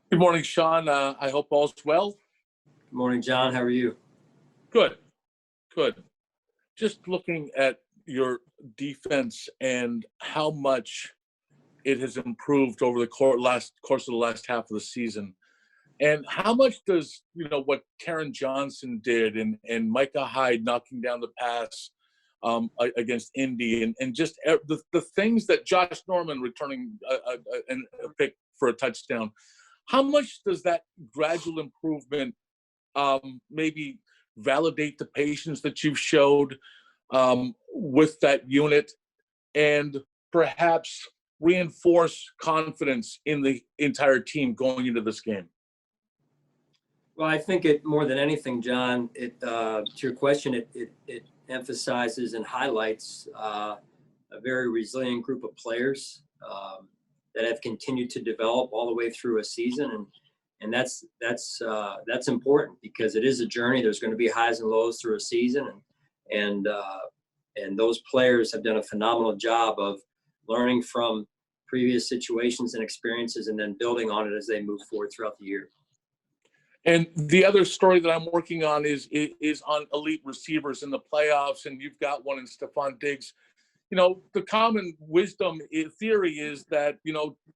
Good morning, Sean. I hope all's well. Good morning, John. How are you? Good, good. Just looking at your defense and how much it has improved over the course of the last half of the season. And how much does, what Taron Johnson did and Micah Hyde knocking down the pass against Indy and just the things that Josh Norman returning a pick for a touchdown, how much does that gradual improvement maybe validate the patience that you've showed with that unit and perhaps reinforce confidence in the entire team going into this game? Well, I think it more than anything, John, to your question, it emphasizes and highlights a very resilient group of players that have continued to develop all the way through a season, and that's important because it is a journey. There's going to be highs and lows through a season, and those players have done a phenomenal job of learning from previous situations and experiences, and then building on it as they move forward throughout the year. And the other story that I'm working on is on elite receivers in the playoffs, and you've got one in Stephon Diggs. The common wisdom theory is that,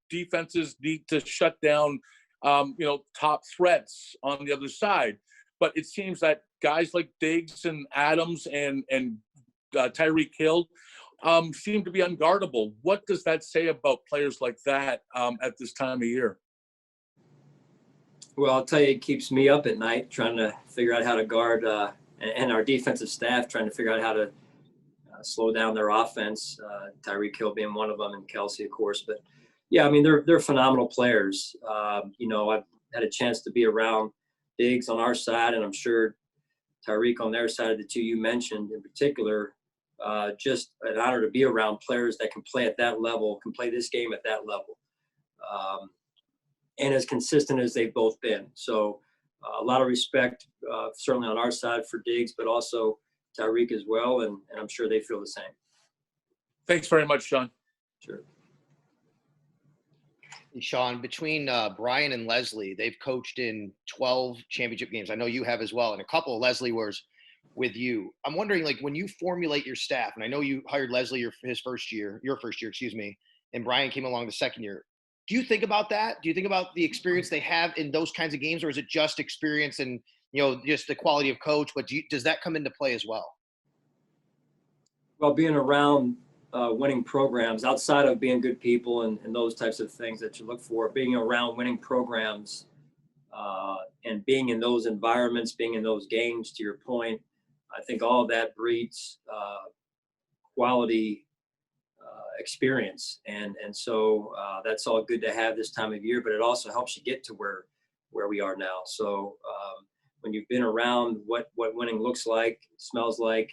defenses need to shut down, top threats on the other side. But it seems that guys like Diggs and Adams and Tyreek Hill seem to be unguardable. What does that say about players like that at this time of year? Well, I'll tell you, it keeps me up at night trying to figure out how to guard, and our defensive staff trying to figure out how to slow down their offense. Tyreek Hill being one of them, and Kelsey, of course. But yeah, I mean, they're phenomenal players. I've had a chance to be around Diggs on our side, and I'm sure Tyreek on their side, the two you mentioned in particular. Just an honor to be around players that can play at that level, can play this game at that level. And as consistent as they've both been. So a lot of respect, certainly on our side for Diggs, but also Tyreek as well, and I'm sure they feel the same. Thanks very much, Sean. Sure. Sean, between Brian and Leslie, they've coached in 12 championship games. I know you have as well, and a couple of Leslie was with you. I'm wondering, when you formulate your staff, and I know you hired Leslie your first year, and Brian came along the second year. Do you think about that? Do you think about the experience they have in those kinds of games, or is it just experience and, just the quality of coach? But does that come into play as well? Well, being around winning programs, outside of being good people and those types of things that you look for, being around winning programs and being in those environments, being in those games, to your point, I think all of that breeds quality experience, and so that's all good to have this time of year, but it also helps you get to where we are now. So when you've been around what winning looks like, smells like,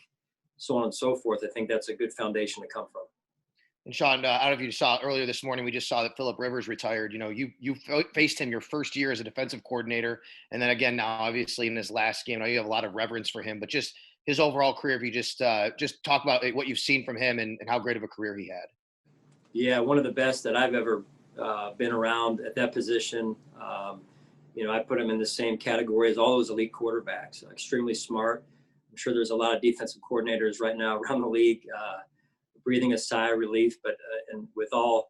so on and so forth, I think that's a good foundation to come from. And Sean, I don't know if you saw earlier this morning, we just saw that Phillip Rivers retired. You faced him your first year as a defensive coordinator, and then again now, obviously in his last game. I know you have a lot of reverence for him, but just his overall career, if you just talk about what you've seen from him and how great of a career he had. Yeah, one of the best that I've ever been around at that position. I put him in the same category as all those elite quarterbacks. Extremely smart. I'm sure there's a lot of defensive coordinators right now around the league breathing a sigh of relief, but and with all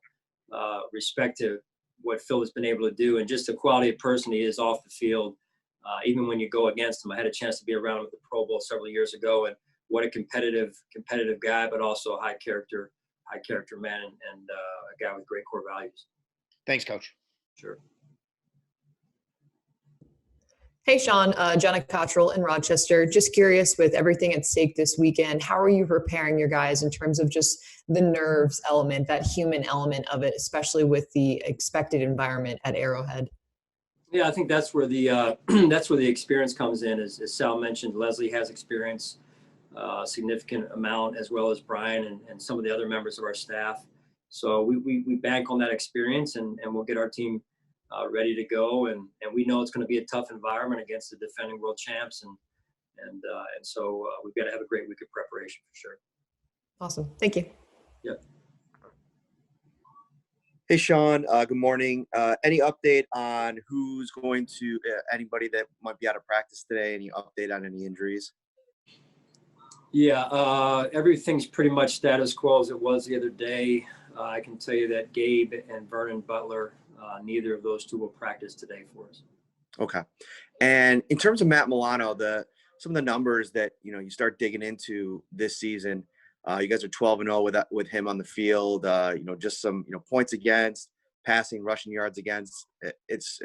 respect to what Phil has been able to do and just the quality of person he is off the field, even when you go against him. I had a chance to be around him at the Pro Bowl several years ago, and what a competitive guy, but also a high character man and a guy with great core values. Thanks, Coach. Sure. Hey, Sean, Jenna Cottrell in Rochester. Just curious, with everything at stake this weekend, how are you preparing your guys in terms of just the nerves element, that human element of it, especially with the expected environment at Arrowhead? Yeah, I think that's where the that's where the experience comes in. As Sal mentioned, Leslie has experience, significant amount, as well as Brian and some of the other members of our staff. So we bank on that experience, and we'll get our team ready to go. And we know it's going to be a tough environment against the defending world champs, and so we've got to have a great week of preparation for sure. Awesome. Thank you. Yep. Hey, Sean. Good morning. Any update on who's going to anybody that might be out of practice today? Any update on any injuries? Yeah, everything's pretty much status quo as it was the other day. I can tell you that Gabe and Vernon Butler, neither of those two will practice today for us. Okay. And in terms of Matt Milano, some of the numbers that you start digging into this season, you guys are 12-0 with him on the field. Just some points against, passing, rushing yards against. It's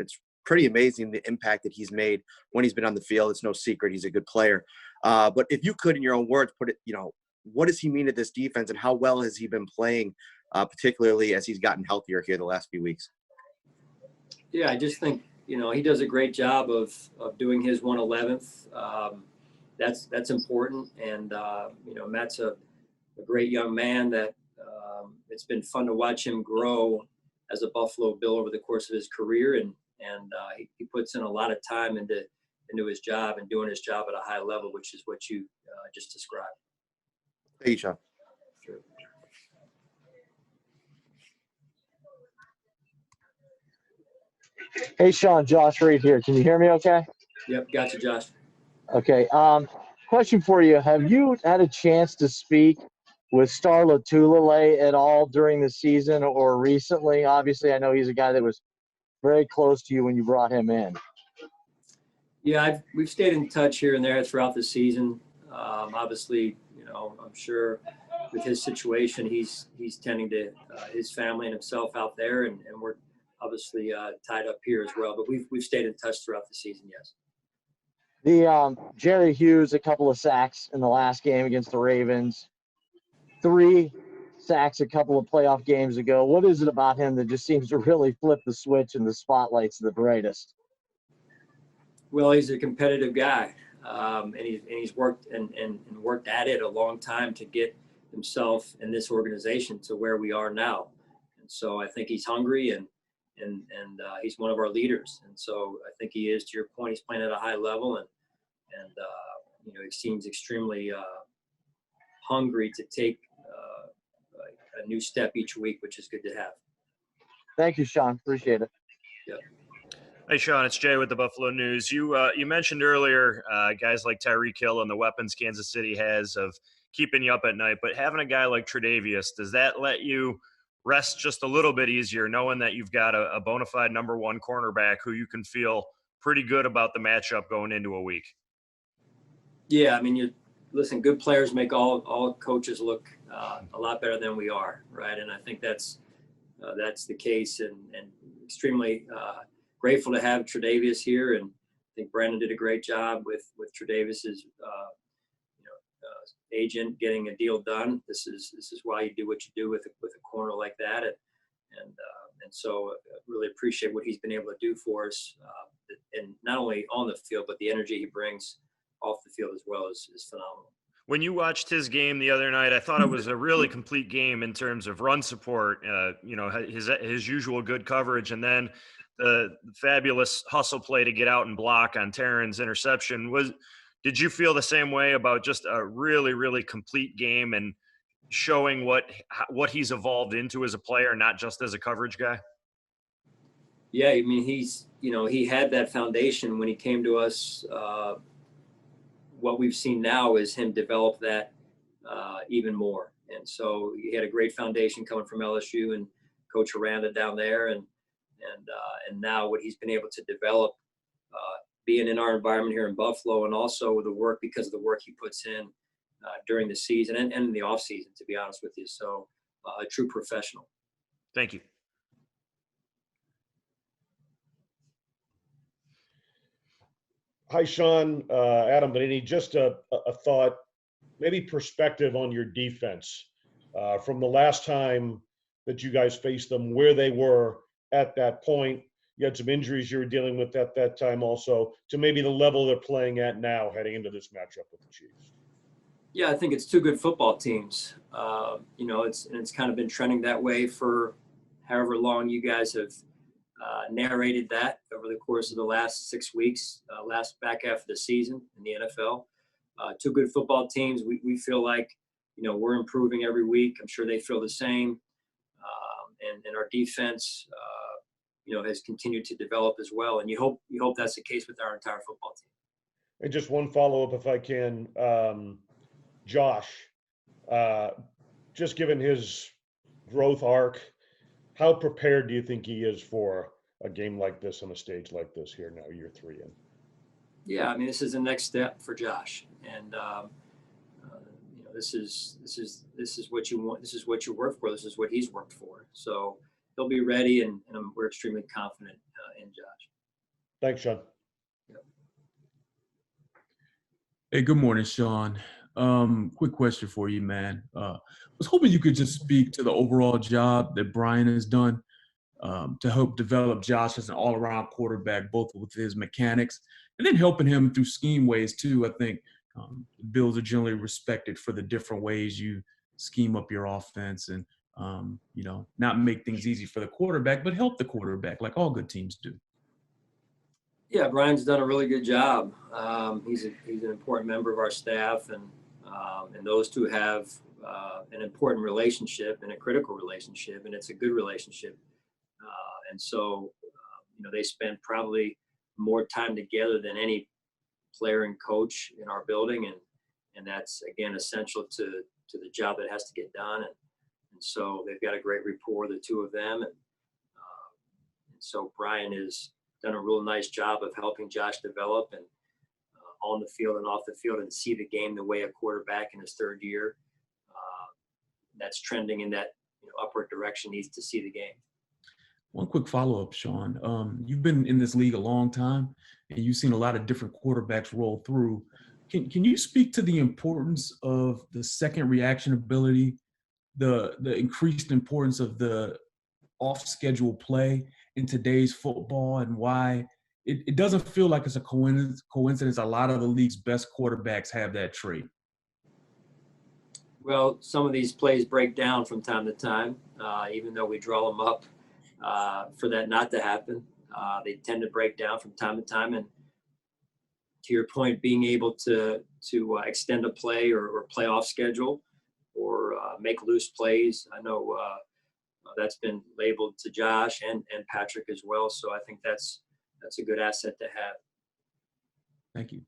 pretty amazing the impact that he's made when he's been on the field. It's no secret he's a good player. But if you could, in your own words, put it, what does he mean to this defense, and how well has he been playing, particularly as he's gotten healthier here the last few weeks? Yeah, I just think he does a great job of doing his 1/11th. That's important, and Matt's a great young man that it's been fun to watch him grow as a Buffalo Bill over the course of his career, and he puts in a lot of time into his job and doing his job at a high level, which is what you just described. Thank you, Sean. Sure. Hey, Sean, Josh Reid here. Can you hear me okay? Yep, got you, Josh. Okay. Question for you. Have you had a chance to speak with Star Lotulelei at all during the season or recently? Obviously, I know he's a guy that was very close to you when you brought him in. Yeah, we've stayed in touch here and there throughout the season. Obviously, I'm sure with his situation, he's tending to his family and himself out there, and we're obviously tied up here as well. But we've stayed in touch throughout the season, yes. The Jerry Hughes, a couple of sacks in the last game against the Ravens, 3 sacks a couple of playoff games ago. What is it about him that just seems to really flip the switch and the spotlight's the brightest? Well, he's a competitive guy, and he's worked and worked at it a long time to get himself and this organization to where we are now. And so I think he's hungry and he's one of our leaders. And so I think he is, to your point, he's playing at a high level and he seems extremely hungry to take a new step each week, which is good to have. Thank you, Sean. Appreciate it. Yep. Hey, Sean, it's Jay with the Buffalo News. You mentioned earlier guys like Tyreek Hill and the weapons Kansas City has of keeping you up at night, but having a guy like Tre'Davious, does that let you rest just a little bit easier knowing that you've got a bona fide number 1 cornerback who you can feel pretty good about the matchup going into a week? Yeah, I mean, listen, good players make all coaches look a lot better than we are, right? And I think that's the case, and extremely grateful to have Tre'Davious here, and I think Brandon did a great job with Tre'Davious' agent getting a deal done. This is why you do what you do with a corner like that, and so I really appreciate what he's been able to do for us, and not only on the field, but the energy he brings off the field as well is phenomenal. When you watched his game the other night, I thought it was a really complete game in terms of run support, his usual good coverage, and then the fabulous hustle play to get out and block on Tyrann's interception. Did you feel the same way about just a really, really complete game and showing what he's evolved into as a player, not just as a coverage guy? Yeah, I mean, he had that foundation when he came to us. What we've seen now is him develop that even more. And so he had a great foundation coming from LSU and Coach Aranda down there, and now what he's been able to develop, being in our environment here in Buffalo, and also the work because of the work he puts in during the season and in the off season, to be honest with you. So a true professional. Thank you. Hi, Sean. Adam Benini. Just a thought, maybe perspective on your defense from the last time that you guys faced them, where they were at that point. You had some injuries you were dealing with at that time also, to maybe the level they're playing at now heading into this matchup with the Chiefs. Yeah, I think it's 2 good football teams. It's kind of been trending that way for however long you guys have narrated that over the course of the last 6 weeks, last back half of the season in the NFL. 2 good football teams. We feel like, we're improving every week. I'm sure they feel the same. and our defense, has continued to develop as well. And you hope that's the case with our entire football team. And just one follow-up, if I can, Josh, just given his growth arc, how prepared do you think he is for a game like this on a stage like this here now, year 3 in? Yeah, I mean, this is the next step for Josh, and this is what you want. This is what you work for. This is what he's worked for. So he'll be ready, and we're extremely confident in Josh. Thanks, Sean. Hey, good morning, Sean. Quick question for you, man. Was hoping you could just speak to the overall job that Brian has done to help develop Josh as an all-around quarterback, both with his mechanics and then helping him through scheme ways too. I think Bills are generally respected for the different ways you scheme up your offense and not make things easy for the quarterback, but help the quarterback like all good teams do. Yeah, Brian's done a really good job. He's an important member of our staff, and those two have an important relationship and a critical relationship, and it's a good relationship. And so, they spend probably more time together than any player and coach in our building, and that's again essential to the job that has to get done. And so they've got a great rapport, the two of them, and so Brian has done a real nice job of helping Josh develop and on the field and off the field and see the game the way a quarterback in his 3rd year that's trending in that upward direction needs to see the game. One quick follow-up, Sean. You've been in this league a long time, and you've seen a lot of different quarterbacks roll through. Can you speak to the importance of the second reaction ability, the increased importance of the off-schedule play in today's football, and why it doesn't feel like it's a coincidence a lot of the league's best quarterbacks have that trait? Well, some of these plays break down from time to time, even though we draw them up for that not to happen. They tend to break down from time to time. And to your point, being able to extend a play or play off schedule or make loose plays, I know that's been labeled to Josh and Patrick as well. So I think that's a good asset to have. Thank you.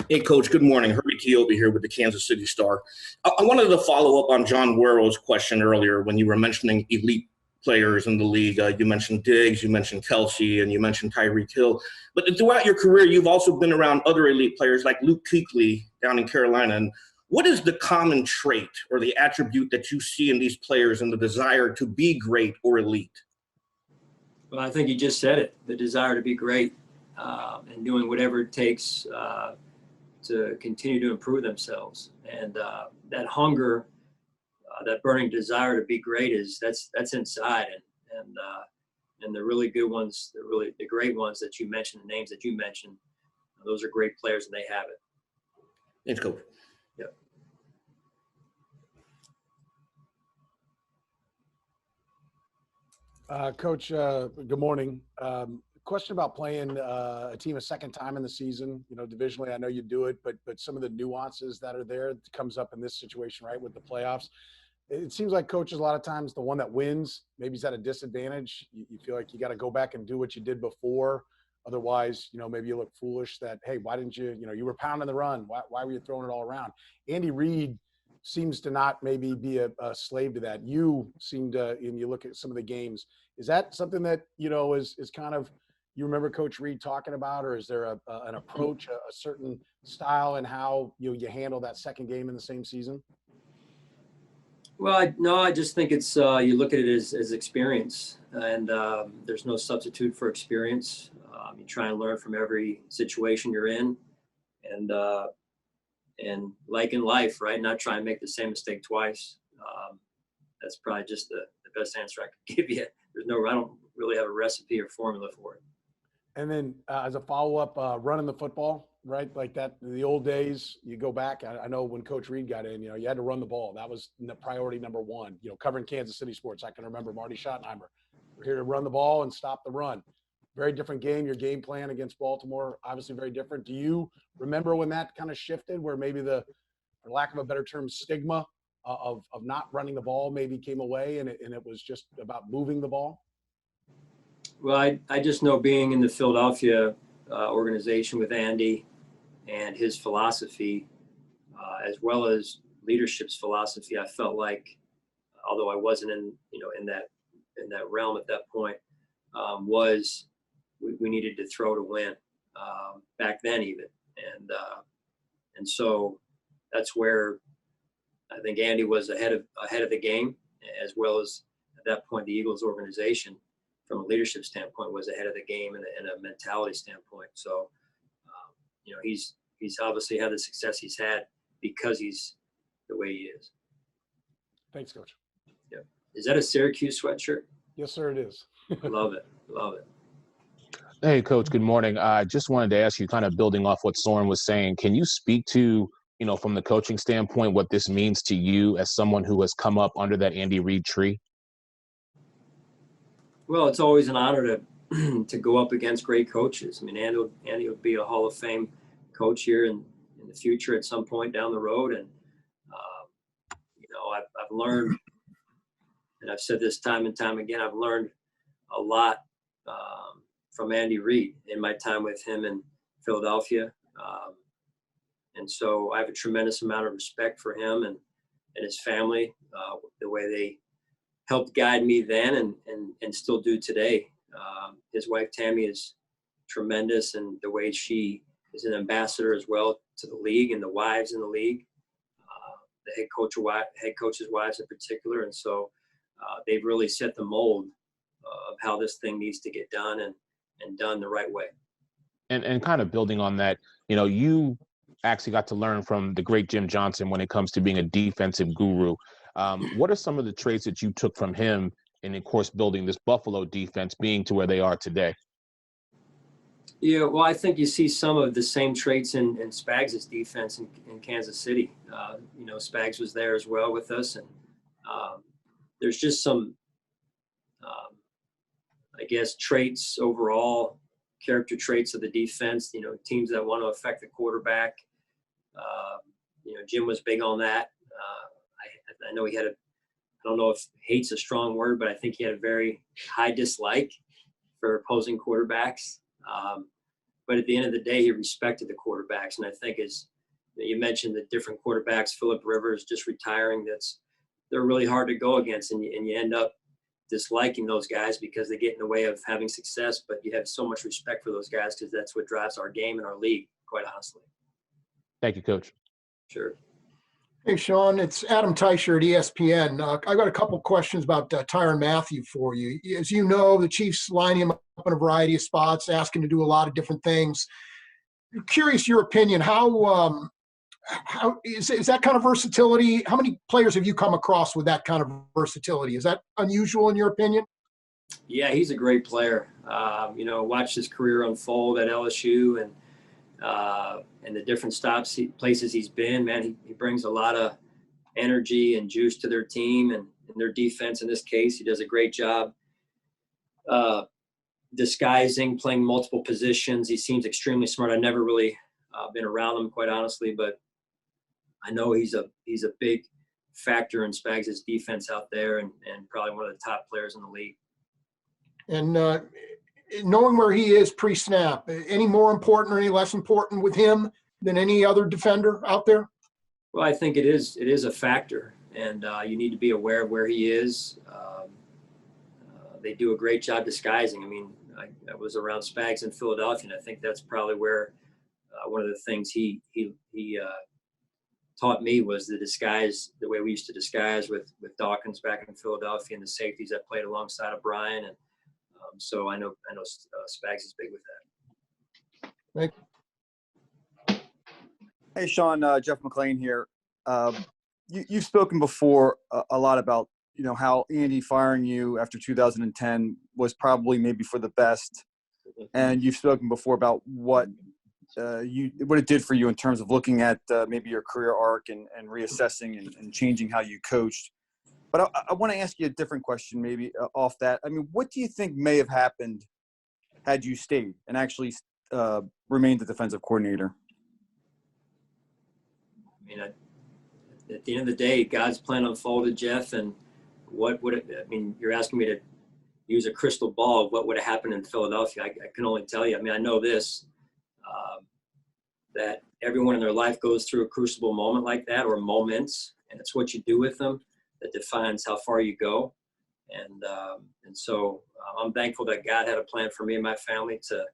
Hey, Coach, good morning. Herbie Keobi here with the Kansas City Star. I wanted to follow up on John Guerrero's question earlier when you were mentioning elite players in the league. You mentioned Diggs, you mentioned Kelsey, and you mentioned Tyreek Hill. But throughout your career, you've also been around other elite players like Luke Kuechly down in Carolina. And what is the common trait or the attribute that you see in these players and the desire to be great or elite? Well, I think you just said it, the desire to be great and doing whatever it takes to continue to improve themselves. And that hunger, that burning desire to be great that's inside. And the really good ones, the great ones that you mentioned, the names that you mentioned, those are great players and they have it. Thanks, Coach. Yep. Coach, good morning. Question about playing a team a second time in the season. Divisionally, I know you do it, but some of the nuances that are there comes up in this situation, right, with the playoffs. It seems like coaches a lot of times the one that wins maybe is at a disadvantage. You feel like you got to go back and do what you did before. Otherwise, maybe you look foolish that, hey, why didn't you, you were pounding the run. Why were you throwing it all around? Andy Reid seems to not maybe be a slave to that. You seem to, and you look at some of the games, is that something that, is kind of, you remember Coach Reid talking about, or is there an approach, a certain style and how you handle that second game in the same season? Well, I just think it's you look at it as experience, and there's no substitute for experience. You try and learn from every situation you're in, and like in life, right? Not try and make the same mistake twice. That's probably just the best answer I could give you. I don't really have a recipe or formula for it. And then as a follow-up, running the football, right? Like that, the old days, you go back. I know when Coach Reid got in, you had to run the ball. That was priority number one. Covering Kansas City sports, I can remember Marty Schottenheimer. We're here to run the ball and stop the run. Very different game. Your game plan against Baltimore, obviously very different. Do you remember when that kind of shifted, where maybe for lack of a better term, stigma of not running the ball maybe came away and it was just about moving the ball? Well, I just know being in the Philadelphia organization with Andy and his philosophy, as well as leadership's philosophy, I felt like, although I wasn't in that realm at that point, was we needed to throw to win back then even, and so that's where I think Andy was ahead of the game, as well as at that point the Eagles organization, from a leadership standpoint, was ahead of the game and a mentality standpoint. So, he's obviously had the success he's had because he's the way he is. Thanks, Coach. Yeah. Is that a Syracuse sweatshirt? Yes, sir, it is. Love it. Love it. Hey, Coach, good morning. I just wanted to ask you, kind of building off what Soren was saying, can you speak to, from the coaching standpoint, what this means to you as someone who has come up under that Andy Reid tree? Well, it's always an honor to go up against great coaches. I mean, Andy will be a Hall of Fame coach here in the future at some point down the road. And, I've learned, and I've said this time and time again, I've learned a lot from Andy Reid in my time with him in Philadelphia. And so I have a tremendous amount of respect for him and his family, the way they helped guide me then and still do today. His wife, Tammy, is tremendous, and the way she is an ambassador as well to the league and the wives in the league, the head coach's wives in particular. And so they've really set the mold of how this thing needs to get done and done the right way. And kind of building on that, you actually got to learn from the great Jim Johnson when it comes to being a defensive guru. What are some of the traits that you took from him and, of course, building this Buffalo defense being to where they are today? Yeah, well, I think you see some of the same traits in Spags' defense in Kansas City. Spags was there as well with us, and there's just some, traits overall, character traits of the defense. Teams that want to affect the quarterback. Jim was big on that. I know he had I don't know if hate's a strong word, but I think he had a very high dislike for opposing quarterbacks. But at the end of the day, he respected the quarterbacks. And I think, as you mentioned, the different quarterbacks, Phillip Rivers just retiring, they're really hard to go against. And you end up disliking those guys because they get in the way of having success. But you have so much respect for those guys because that's what drives our game and our league, quite honestly. Thank you, Coach. Sure. Hey, Sean, it's Adam Teicher at ESPN. I got a couple questions about Tyrann Mathieu for you. As you know, the Chiefs line him up in a variety of spots, ask him to do a lot of different things. I'm curious your opinion. How is that kind of versatility? How many players have you come across with that kind of versatility? Is that unusual in your opinion? Yeah, he's a great player. Watched his career unfold at LSU and the different places he's been. Man, he brings a lot of energy and juice to their team and their defense. In this case, he does a great job disguising, playing multiple positions. He seems extremely smart. I've never really been around him, quite honestly, but I know he's a big factor in Spags' defense out there and probably one of the top players in the league. And knowing where he is pre-snap, any more important or any less important with him than any other defender out there? Well, I think it is a factor, and you need to be aware of where he is. They do a great job disguising. I mean, I was around Spags in Philadelphia, and I think that's probably where one of the things he taught me was the disguise, the way we used to disguise with Dawkins back in Philadelphia and the safeties that played alongside of Brian. And so I know Spags is big with that. Hey, Sean, Jeff McClain here. You've spoken before a lot about, how Andy firing you after 2010 was probably maybe for the best. And you've spoken before about what it did for you in terms of looking at maybe your career arc and reassessing and changing how you coached. But I want to ask you a different question maybe off that. I mean, what do you think may have happened had you stayed and actually remained the defensive coordinator? I mean, I at the end of the day, God's plan unfolded, Jeff. And what would it, I mean, you're asking me to use a crystal ball of what would have happened in Philadelphia. I can only tell you, I mean, I know this, that everyone in their life goes through a crucible moment like that, or moments, and it's what you do with them that defines how far you go. And so I'm thankful that God had a plan for me and my family to,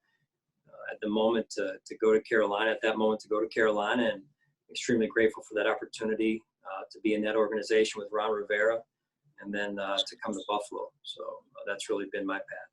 at the moment, to go to Carolina, at that moment to go to Carolina, and extremely grateful for that opportunity to be in that organization with Ron Rivera, and then to come to Buffalo. So that's really been my path.